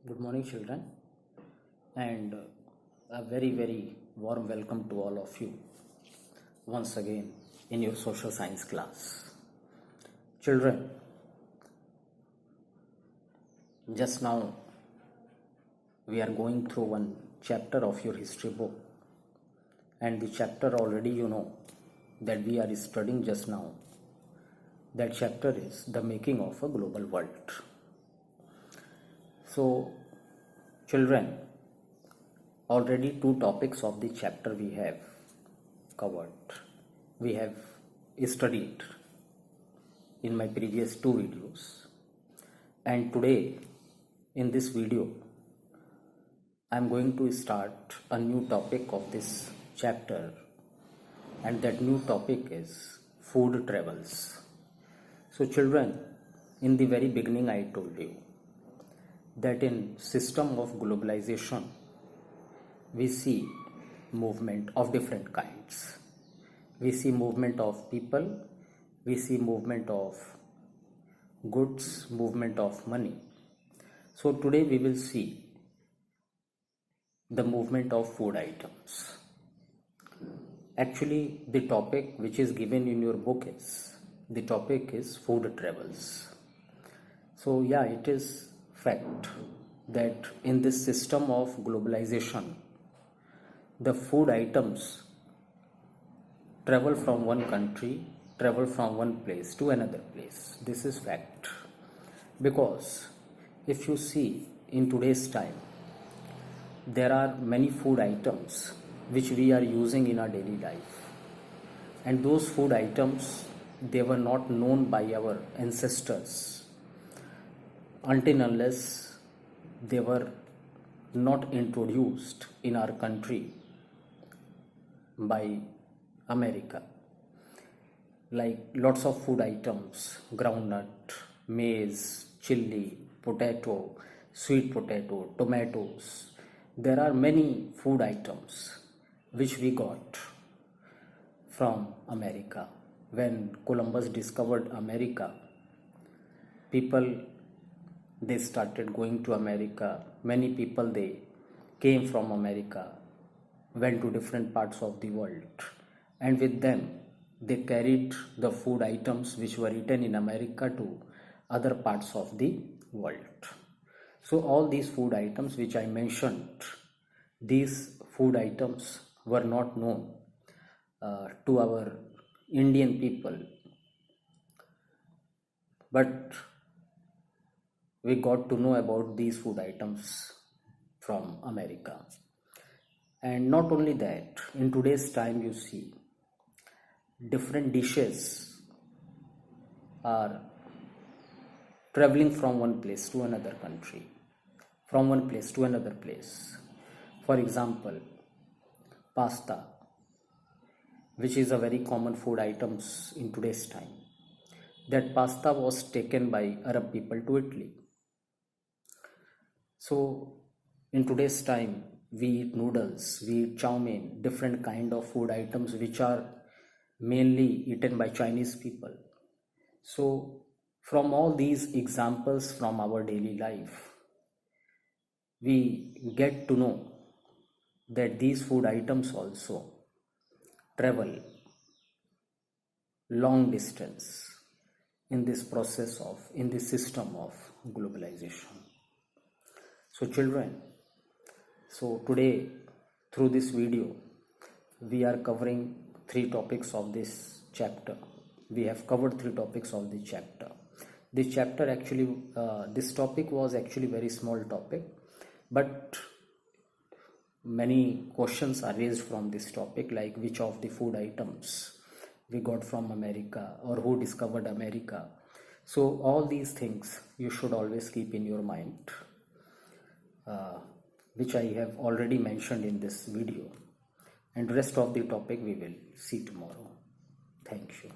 Good morning, children, and a very warm welcome to all of you once again in your social science class. Children, just now we are going through one chapter of your history book, and the chapter already you know that we are studying just now. That chapter is the making of a global world. So, children, already two topics of the chapter we have covered. We have studied in my previous two videos, and today in this video I am going to start a new topic of this chapter, and that new topic is food travels. So children, in the very beginning I told you that in system of globalization we see movement of different kinds. We see movement of people, we see movement of goods, movement of money. So today we will see the movement of food items. Actually the topic which is given in your book is, the topic is food travels. So yeah, it is fact that in this system of globalization the food items travel from one country, travel from one place to another place. This is fact, because if you see in today's time there are many food items which we are using in our daily life, and those food items, they were not known by our ancestors until unless they were not introduced in our country by America. Like lots of food items, groundnut, maize, chili, potato, sweet potato, tomatoes. There are many food items which we got from America. When Columbus discovered America, people, they started going to America. Many people, they came from America, went to different parts of the world, and with them they carried the food items which were eaten in America to other parts of the world. So all these food items which I mentioned, these food items were not known to our Indian people, but we got to know about these food items from America. And not only that, in today's time you see different dishes are traveling from one place to another country, from one place to another place. For example, pasta, which is a very common food items in today's time. That pasta was taken by Arab people to Italy. So in today's time we eat noodles, we eat chow mein, different kind of food items which are mainly eaten by Chinese people. So from all these examples from our daily life, we get to know that these food items also travel long distance in this process of, in this system of globalization. So children, so today through this video we are covering three topics of this chapter. We have covered three topics of the chapter. This chapter actually, this topic was actually very small topic, but many questions are raised from this topic, like which of the food items we got from America, or who discovered America. So all these things you should always keep in your mind, which I have already mentioned in this video, and rest of the topic we will see tomorrow. Thank you.